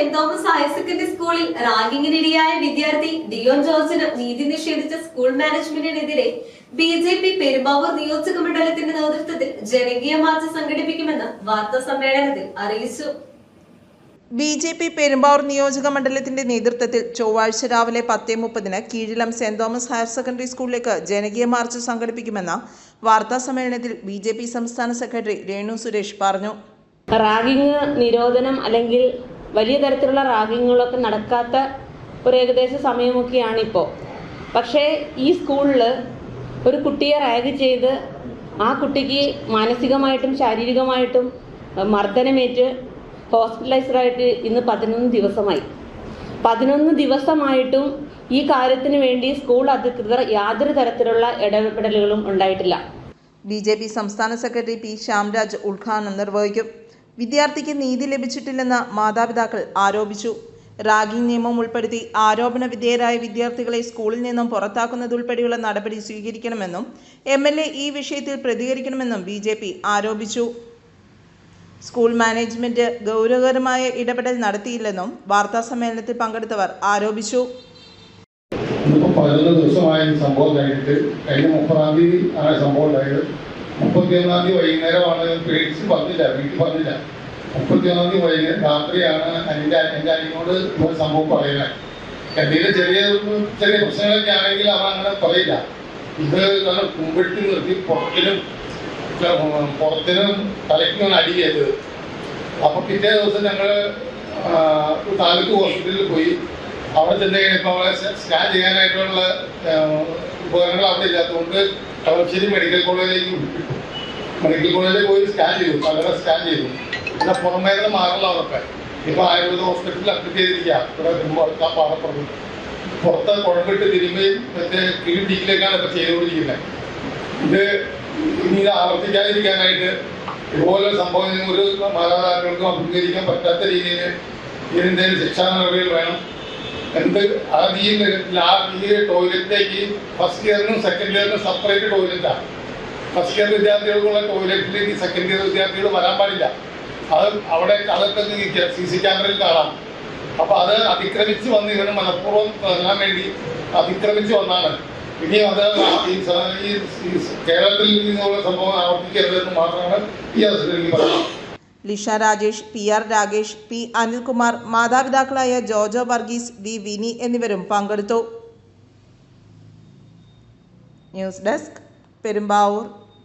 Saint Thomas higher secondary സ്കൂളിൽ റാഗിങ്ങിനിരയായ വിദ്യാർത്ഥി Dion ജോർജിന് നീതി നിഷേധിച്ച സ്കൂൾ മാനേജ്മെന്റിനെതിരെ ബി.ജെ.പി. പെരുമ്പാവൂർ നിയോജക മണ്ഡലത്തിന്റെ നേതൃത്വത്തിൽ ജനകീയ മാർച്ച് സംഘടിപ്പിക്കുമെന്ന് വാർത്താ സമ്മേളനത്തിൽ അറിയിച്ചു. ബി.ജെ.പി. പെരുമ്പാവൂർ നിയോജക മണ്ഡലത്തിന്റെ നേതൃത്വത്തിൽ ചൊവ്വാഴ്ച രാവിലെ 10:30 കീഴിലം സെന്റ് തോമസ് ഹയർ സെക്കൻഡറി സ്കൂളിലേക്ക് ജനകീയ മാർച്ച് സംഘടിപ്പിക്കുമെന്ന് വാർത്താ സമ്മേളനത്തിൽ ബി.ജെ.പി. സംസ്ഥാന സെക്രട്ടറി രേണു സുരേഷ് പറഞ്ഞു. റാഗിങ് നിരോധനം അല്ലെങ്കിൽ വലിയ തരത്തിലുള്ള റാഗിങ്ങുകളൊക്കെ നടക്കാത്ത ഒരു ഏകദേശ സമയമൊക്കെയാണ് ഇപ്പോൾ. പക്ഷേ ഈ സ്കൂളിൽ ഒരു കുട്ടിയെ റാഗ് ചെയ്ത് ആ കുട്ടിക്ക് മാനസികമായിട്ടും ശാരീരികമായിട്ടും മർദ്ദനമേറ്റ് ഹോസ്പിറ്റലൈസ്ഡായിട്ട് ഇന്ന് 11 ദിവസമായി. 11 ദിവസമായിട്ടും ഈ കാര്യത്തിന് വേണ്ടി സ്കൂൾ അധികൃതർ യാതൊരു തരത്തിലുള്ള ഇടപെടലുകളും ഉണ്ടായിട്ടില്ല. ബി.ജെ.പി. സംസ്ഥാന സെക്രട്ടറി പി. ശ്യാംരാജ് ഉദ്ഘാടനം നിർവഹിക്കും. വിദ്യാർത്ഥിക്ക് നീതി ലഭിച്ചിട്ടില്ലെന്ന് മാതാപിതാക്കൾ ആരോപിച്ചു. റാഗിംഗ് നിയമം ഉൾപ്പെടുത്തി ആരോപണ വിധേയരായ വിദ്യാർത്ഥികളെ സ്കൂളിൽ നിന്നും പുറത്താക്കുന്നതുൾപ്പെടെയുള്ള നടപടി സ്വീകരിക്കണമെന്നും എം.എൽ.എ. ഈ വിഷയത്തിൽ പ്രതികരിക്കണമെന്നും ബി.ജെ.പി. ആരോപിച്ചു. സ്കൂൾ മാനേജ്മെന്റ് ഗൗരവകരമായ ഇടപെടൽ നടത്തിയില്ലെന്നും വാർത്താ സമ്മേളനത്തിൽ പങ്കെടുത്തവർ ആരോപിച്ചു. 11 ദിവസമായ സംഭവം കഴിഞ്ഞിട്ട് കഴിഞ്ഞ 30-ാം തീയതി ആണ് സംഭവം ഉണ്ടായത്. 31-ാം തീയതി വൈകുന്നേരമാണ് പേടിച്ച് പറഞ്ഞില്ല, വീട്ടിൽ പറഞ്ഞില്ല. 31-ാം തീയതി വൈകുന്നേരം രാത്രിയാണ് എൻ്റെ അനിയനോട് സംഭവം പറയുന്നത്. എന്തെങ്കിലും ചെറിയ പ്രശ്നങ്ങളൊക്കെ ആണെങ്കിൽ അവൻ അങ്ങനെ പറയില്ല. ഇത് കാരണം കുമ്പിട്ട് നിർത്തി പുറത്തിനും തലയ്ക്കും അടി ചെയ്തത്. അപ്പൊ പിറ്റേ ദിവസം ഞങ്ങൾ താലൂക്ക് ഹോസ്പിറ്റലിൽ പോയി. അവിടെ ചെന്ന് കഴിഞ്ഞപ്പോൾ അവളെ സ്കാൻ ചെയ്യാനായിട്ടുള്ള ഉപകരണങ്ങൾ അവിടെ ഇല്ലാത്തതുകൊണ്ട് കളമശ്ശേരി മെഡിക്കൽ കോളേജിലേക്ക് വിട്ടു. മെഡിക്കൽ കോളേജിൽ പോയി സ്കാൻ ചെയ്തു, പലരെ സ്കാൻ ചെയ്തു. പിന്നെ പുറമേഖല മാറുള്ള അവർക്ക് ഇപ്പോൾ ആയുർവേദ ഹോസ്പിറ്റലിൽ അഡ്മിറ്റ് ചെയ്തിരിക്കുക. ഇവിടെ പാടപ്പുറത്ത് പുറത്ത് കുഴമ്പിട്ട് തിരുമ്പയും മറ്റേ കിഴിപ്പിക്കലേക്കാണ് ഇപ്പോൾ ചെയ്തുകൊണ്ടിരിക്കുന്നത്. ഇനി ഇത് ആവർത്തിക്കാതിരിക്കാനായിട്ട് ഇതുപോലെ സംഭവം ഒരു മാതാപിതാക്കൾക്കും അഭിമുഖീകരിക്കാൻ പറ്റാത്ത രീതിയിൽ ഇതിനെന്തെങ്കിലും ശിക്ഷാ നടപടികൾ വേണം. ഈ ടോയ്ലറ്റിലേക്ക് ഫസ്റ്റ് ഇയറിനും സെക്കൻഡ് ഇയറിനും സെപ്പറേറ്റ് ടോയ്ലറ്റാണ്. ഫസ്റ്റ് ഇയർ വിദ്യാർത്ഥികൾക്കുള്ള ടോയ്ലറ്റിലേക്ക് സെക്കൻഡ് ഇയർ വിദ്യാർത്ഥികൾ വരാൻ പാടില്ല. അത് അവിടെ അതൊക്കെ CC ക്യാമറയിൽ കാണാം. അപ്പോൾ അത് അതിക്രമിച്ച് വന്ന് ഇവന് മനഃപൂർവ്വം നൽകാൻ വേണ്ടി അതിക്രമിച്ച് വന്നാണ്. ഇനി അത് ഈ കേരളത്തിൽ നിന്നുള്ള സംഭവം ആവർത്തിക്കരുതെന്ന് മാത്രമാണ് ഈ അവസരത്തിൽ എനിക്ക് പറയുന്നത്. Lisha Rajesh, PR Ragesh, P. അനിൽകുമാർ, മാതാപിതാക്കളായ ജോജോ വർഗീസ്, V. വിനി എന്നിവരും പങ്കെടുത്തു. News desk, Perumbavoor.